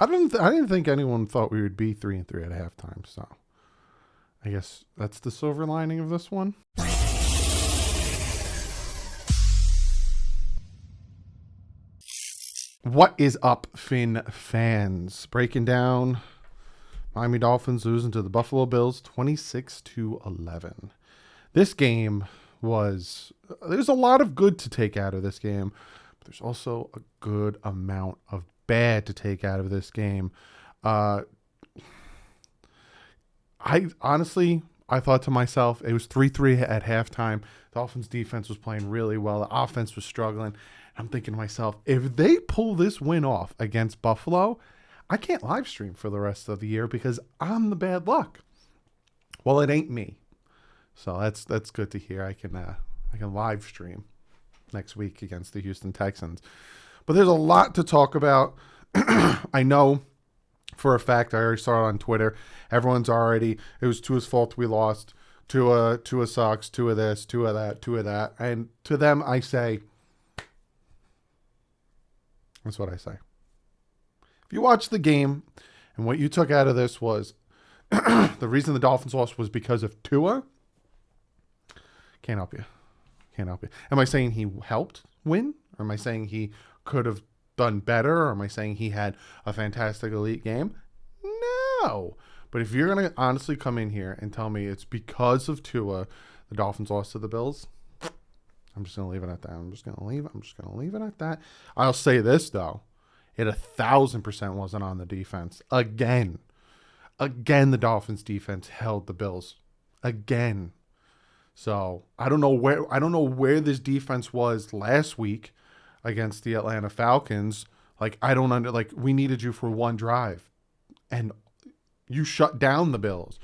I didn't think anyone thought we would be 3-3 at halftime. So I guess that's the silver lining of this one. What is up, Finn fans? Breaking down Miami Dolphins losing to the Buffalo Bills 26-11. This game there's a lot of good to take out of this game, but there's also a good amount of bad to take out of this game. I thought to myself, it was 3-3 at halftime. Dolphins defense was playing really well. The offense was struggling. I'm thinking to myself, if they pull this win off against Buffalo, I can't live stream for the rest of the year because I'm the bad luck. Well, it ain't me. So that's good to hear. I can live stream next week against the Houston Texans. But there's a lot to talk about. I know for a fact, I already saw it on Twitter. It was Tua's fault we lost. Tua sucks. Tua this, Tua that. And to them, I say, that's what I say. If you watch the game and what you took out of this was the reason the Dolphins lost was because of Tua, can't help you. Am I saying he helped win? Or am I saying he could have done better? Or am I saying he had a fantastic elite game? No. But if you're going to honestly come in here and tell me it's because of Tua the Dolphins lost to the Bills, I'm just going to leave it at that. I'm just going to leave it at that. I'll say this, though. It 1,000% wasn't on the defense. Again, the Dolphins defense held the Bills. Again. So I don't know where this defense was last week against the Atlanta Falcons. We needed you for one drive. And you shut down the Bills.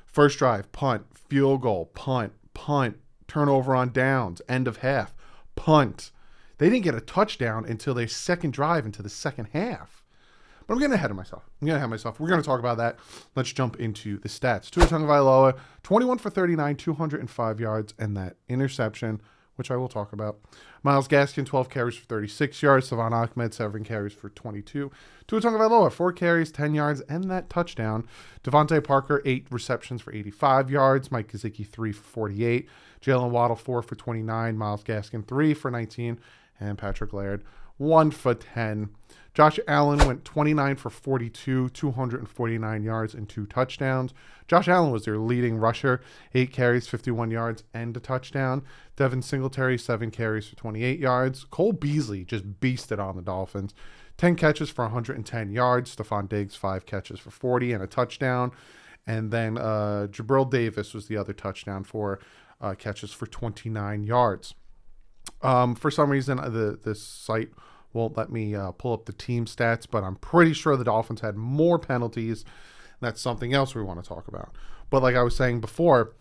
First drive, punt, field goal, punt, turnover on downs, end of half, punt. They didn't get a touchdown until their second drive into the second half. But I'm getting ahead of myself. We're going to talk about that. Let's jump into the stats. Tua Tagovailoa, 21 for 39, 205 yards, and that interception, which I will talk about. Myles Gaskin, 12 carries for 36 yards. Savon Ahmed, 7 carries for 22. Tua Tagovailoa, 4 carries, 10 yards, and that touchdown. Devontae Parker, 8 receptions for 85 yards. Mike Gesicki, 3 for 48. Jalen Waddle, 4 for 29. Myles Gaskin, 3 for 19. And Patrick Laird, 1 for 10. Josh Allen went 29 for 42, 249 yards, and 2 touchdowns. Josh Allen was their leading rusher, 8 carries, 51 yards, and a touchdown. Devin Singletary, 7 carries for 28 yards. Cole Beasley just beasted on the Dolphins. 10 catches for 110 yards. Stephon Diggs, 5 catches for 40 and a touchdown. And then Jabril Davis was the other touchdown for catches for 29 yards. For some reason, this site won't let me pull up the team stats, but I'm pretty sure the Dolphins had more penalties. That's something else we want to talk about. But like I was saying before,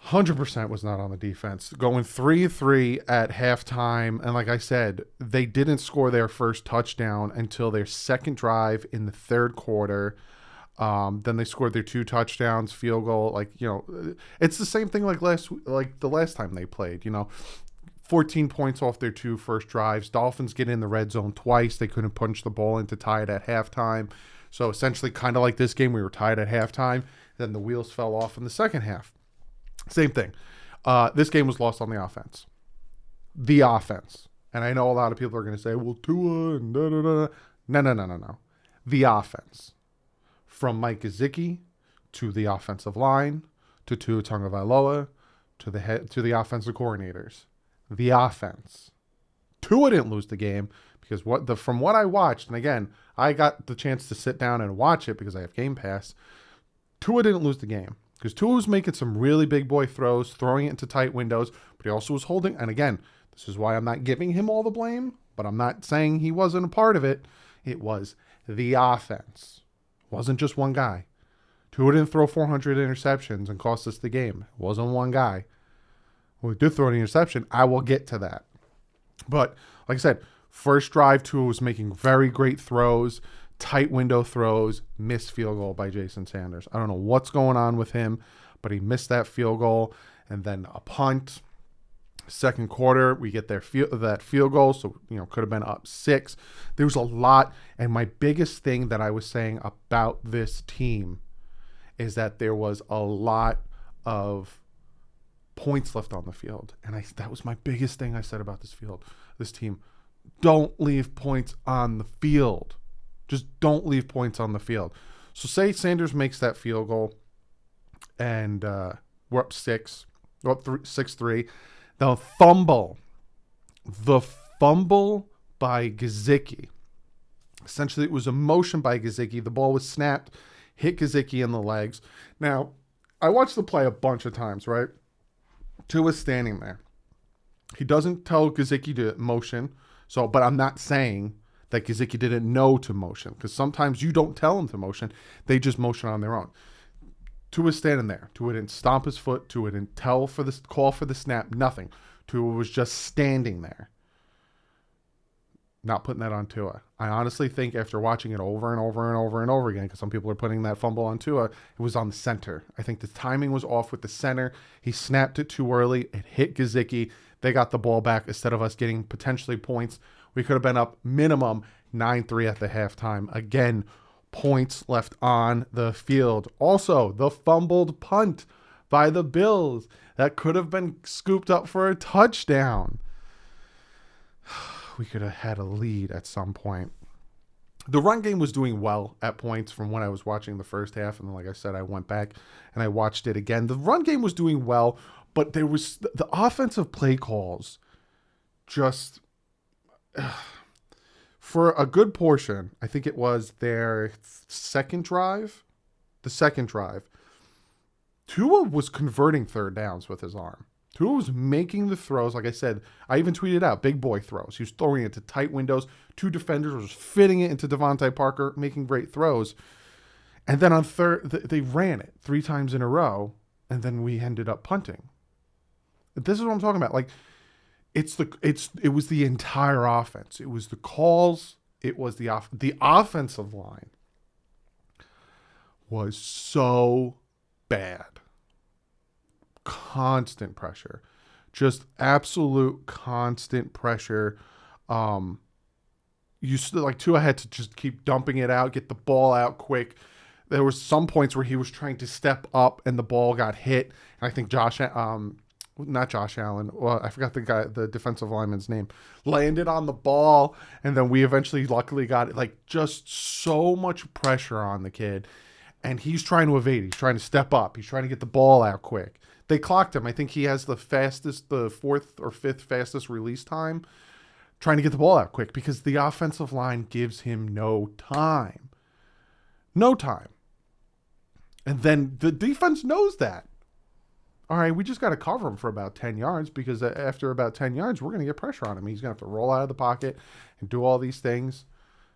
100% was not on the defense. Going 3-3 at halftime, and like I said, they didn't score their first touchdown until their second drive in the third quarter. Then they scored their 2 touchdowns, field goal. It's the same thing like the last time they played. 14 points off their 2 first drives. Dolphins get in the red zone twice. They couldn't punch the ball in to tie it at halftime. So essentially kind of like this game, we were tied at halftime. Then the wheels fell off in the second half. Same thing. This game was lost on the offense. The offense. And I know a lot of people are going to say, well, Tua and da-da-da. No. The offense. From Mike Gesicki to the offensive line to Tua Tagovailoa to the offensive coordinators. The offense. Tua didn't lose the game because from what I watched, and again, I got the chance to sit down and watch it because I have Game Pass. Tua didn't lose the game because Tua was making some really big boy throws, throwing it into tight windows, but he also was holding. And again, this is why I'm not giving him all the blame, but I'm not saying he wasn't a part of it. It was the offense. It wasn't just one guy. Tua didn't throw 400 interceptions and cost us the game. It wasn't one guy. We did throw an interception. I will get to that. But like I said, first drive, Tua was making very great throws, tight window throws, missed field goal by Jason Sanders. I don't know what's going on with him, but he missed that field goal. And then a punt. Second quarter, we get that field goal, so could have been up 6. There was a lot, and my biggest thing that I was saying about this team is that there was a lot of points left on the field, and that was my biggest thing I said about this team. Don't leave points on the field. Just don't leave points on the field. So say Sanders makes that field goal, and we're up 6, we're up 6-3. The fumble by Gesicki. Essentially, it was a motion by Gesicki. The ball was snapped, hit Gesicki in the legs. Now, I watched the play a bunch of times, right? Tua's standing there. He doesn't tell Gesicki to motion. But I'm not saying that Gesicki didn't know to motion, because sometimes you don't tell him to motion. They just motion on their own. Tua's standing there. Tua didn't stomp his foot. Tua didn't call for the snap. Nothing. Tua was just standing there. Not putting that on Tua. I honestly think after watching it over and over and over and over again, because some people are putting that fumble on Tua, it was on the center. I think the timing was off with the center. He snapped it too early. It hit Gesicki. They got the ball back. Instead of us getting potentially points, we could have been up minimum 9-3 at the halftime. Again, points left on the field. Also, the fumbled punt by the Bills that could have been scooped up for a touchdown. We could have had a lead at some point. The run game was doing well at points from when I was watching the first half. And then, like I said, I went back and I watched it again. The run game was doing well, but there was the offensive play calls just... for a good portion, I think it was their second drive. The second drive. Tua was converting third downs with his arm. Tua was making the throws. Like I said, I even tweeted out big boy throws. He was throwing it to tight windows. 2 defenders was fitting it into Devontae Parker, making great throws. And then on third, they ran it 3 times in a row, and then we ended up punting. This is what I'm talking about. Like, it was the entire offense. It was the calls. It was the offensive line was so bad. Constant pressure, just absolute constant pressure. Tua had to just keep dumping it out, get the ball out quick. There was some points where he was trying to step up and the ball got hit. And I think not Josh Allen. Well, I forgot the defensive lineman's name. Landed on the ball, and then we eventually, luckily, got it. Like, just so much pressure on the kid, and he's trying to evade. He's trying to step up. He's trying to get the ball out quick. They clocked him. I think he has the 4th or 5th fastest release time, trying to get the ball out quick because the offensive line gives him no time. No time. And then the defense knows that. All right, we just got to cover him for about 10 yards because after about 10 yards, we're going to get pressure on him. He's going to have to roll out of the pocket and do all these things.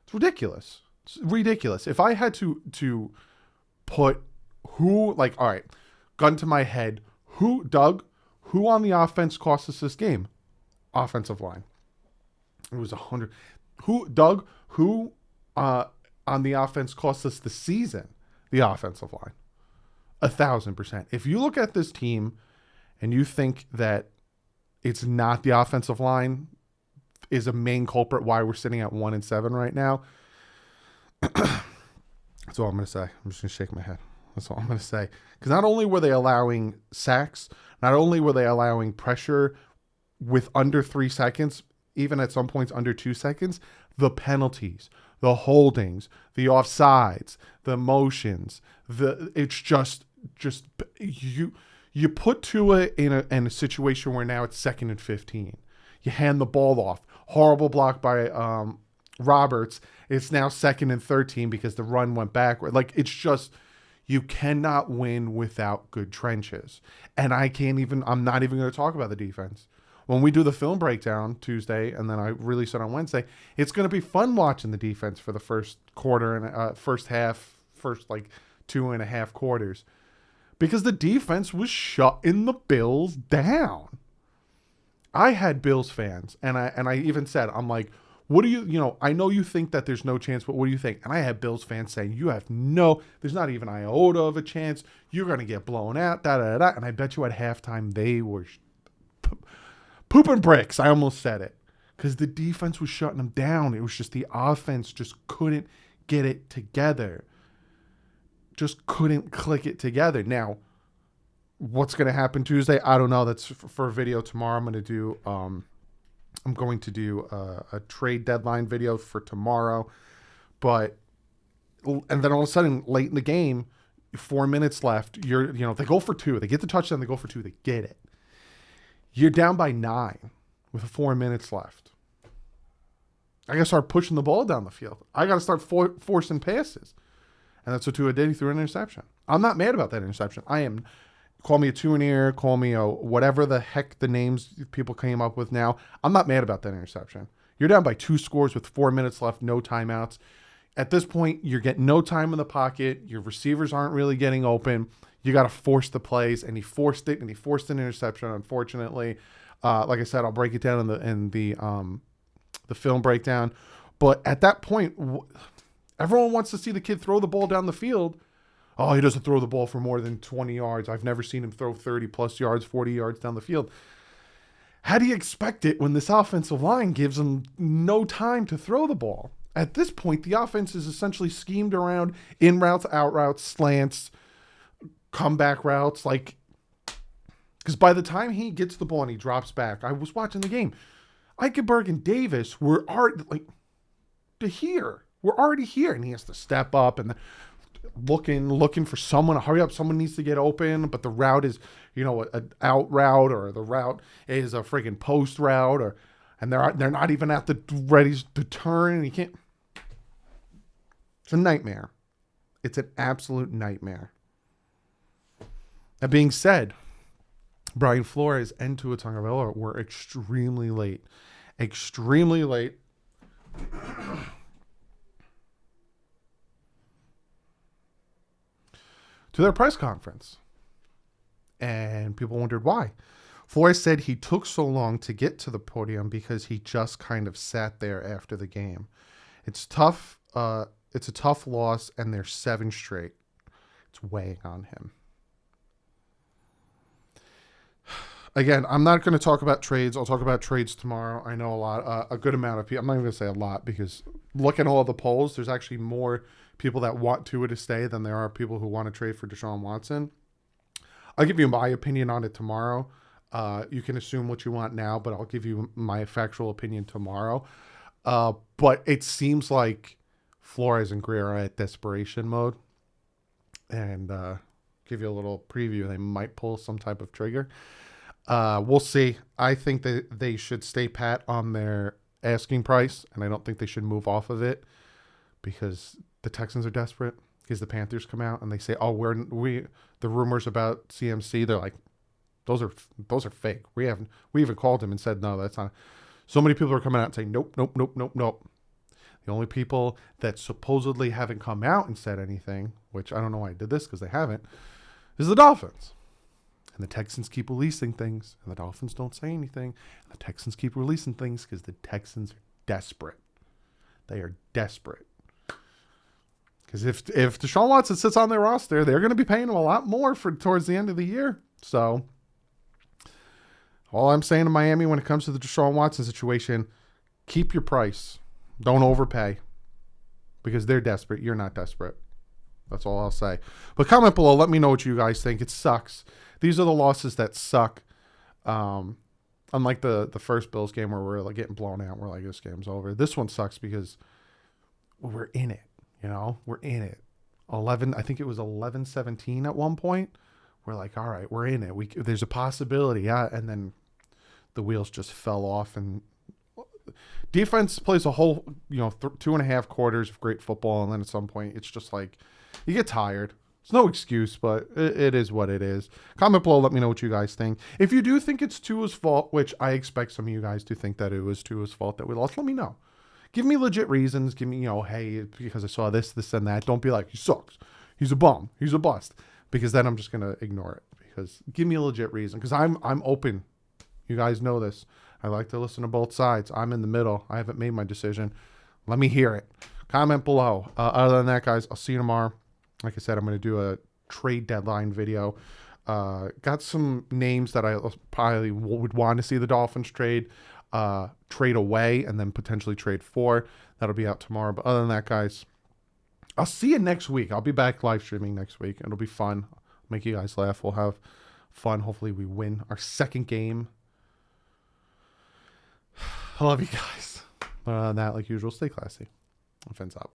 It's ridiculous. It's ridiculous. If I had to put all right, gun to my head, who on the offense cost us this game? Offensive line. It was 100. Who on the offense cost us the season? The offensive line. 1,000%. If you look at this team and you think that it's not the offensive line is a main culprit why we're sitting at 1-7 right now, that's all I'm going to say. I'm just going to shake my head. That's all I'm going to say. Because not only were they allowing sacks, not only were they allowing pressure with under 3 seconds, even at some points under 2 seconds, the penalties, the holdings, the offsides, the motions, it's just you put Tua in a situation where now it's 2nd and 15. You hand the ball off. Horrible block by Roberts. It's now 2nd and 13 because the run went backward. Like, it's just, you cannot win without good trenches. And I'm not even going to talk about the defense. When we do the film breakdown Tuesday, and then I release it on Wednesday, it's going to be fun watching the defense for the first quarter and first 2.5 quarters, because the defense was shutting the Bills down. I had Bills fans, and I even said, I'm like, what do you, I know you think that there's no chance, but what do you think? And I had Bills fans saying, there's not even an iota of a chance. You're going to get blown out, da-da-da-da. And I bet you at halftime they were Pooping bricks. I almost said it. Because the defense was shutting them down. It was just the offense just couldn't get it together. Just couldn't click it together. Now, what's going to happen Tuesday? I don't know. That's for a video tomorrow. I'm going to do a trade deadline video for tomorrow. And then all of a sudden, late in the game, 4 minutes left. They go for 2. They get the touchdown. They go for 2. They get it. You're down by 9 with 4 minutes left. I got to start pushing the ball down the field. I got to start forcing passes. And that's what Tua did. He threw an interception. I'm not mad about that interception. Call me a two-in-ear, call me a whatever the heck the names people came up with now. I'm not mad about that interception. You're down by 2 scores with 4 minutes left, no timeouts. At this point, you're getting no time in the pocket. Your receivers aren't really getting open. You got to force the plays, and he forced it, and he forced an interception, unfortunately. Like I said, I'll break it down in the film breakdown. But at that point, everyone wants to see the kid throw the ball down the field. Oh, he doesn't throw the ball for more than 20 yards. I've never seen him throw 30-plus yards, 40 yards down the field. How do you expect it when this offensive line gives him no time to throw the ball? At this point, the offense is essentially schemed around in routes, out routes, slants, comeback routes. Because by the time he gets the ball and he drops back, I was watching the game. Eichenberg and Davis were already We're already here, and he has to step up and looking for someone to hurry up. Someone needs to get open, but the route is, an out route, or the route is a friggin' post route, and they're not even at the ready to turn. And you can't. It's a nightmare. It's an absolute nightmare. That being said, Brian Flores and Tua Tagovailoa were extremely late. Extremely late. To their press conference. And people wondered why. Flores said he took so long to get to the podium because he just kind of sat there after the game. It's tough. It's a tough loss, and they're 7 straight. It's weighing on him. Again, I'm not going to talk about trades. I'll talk about trades tomorrow. I know a good amount of people. I'm not even going to say a lot, because look at all the polls. There's actually more people that want Tua to stay than there are people who want to trade for Deshaun Watson. I'll give you my opinion on it tomorrow. You can assume what you want now, but I'll give you my factual opinion tomorrow. But it seems like Flores and Greer are at desperation mode. And give you a little preview. They might pull some type of trigger. We'll see. I think that they should stay pat on their asking price, and I don't think they should move off of it, because the Texans are desperate. Because the Panthers come out and they say, "Oh, the rumors about CMC." They're like, "Those are fake. We even called him and said no, that's not." So many people are coming out and saying, "Nope, nope, nope, nope, nope." The only people that supposedly haven't come out and said anything, which I don't know why I did this, because they haven't, is the Dolphins. And the Texans keep releasing things, and the Dolphins don't say anything. And the Texans keep releasing things because the Texans are desperate. They are desperate. Because if Deshaun Watson sits on their roster, they're going to be paying him a lot more towards the end of the year. So all I'm saying to Miami when it comes to the Deshaun Watson situation, keep your price. Don't overpay, because they're desperate. You're not desperate. That's all I'll say. But comment below. Let me know what you guys think. It sucks. These are the losses that suck. Unlike the first Bills game where we're like getting blown out. We're like, this game's over. This one sucks because we're in it. We're in it. I think it was 11-17 at one point. We're like, all right, we're in it. There's a possibility. Yeah. And then the wheels just fell off, and defense plays a whole, 2.5 quarters of great football. And then at some point it's just like, you get tired. It's no excuse, but it is what it is. Comment below. Let me know what you guys think. If you do think it's Tua's fault, which I expect some of you guys to think that it was Tua's fault that we lost, let me know. Give me legit reasons. Give me, hey, because I saw this, and that. Don't be like, he sucks. He's a bum. He's a bust. Because then I'm just going to ignore it. Because give me a legit reason. Because I'm open. You guys know this. I like to listen to both sides. I'm in the middle. I haven't made my decision. Let me hear it. Comment below. Other than that, guys, I'll see you tomorrow. Like I said, I'm going to do a trade deadline video. Got some names that I probably would want to see the Dolphins trade away and then potentially trade for. That'll be out tomorrow. But other than that, guys, I'll see you next week. I'll be back live streaming next week. It'll be fun. Make you guys laugh. We'll have fun. Hopefully we win our second game. I love you guys. But other than that, like usual, stay classy. Offense out.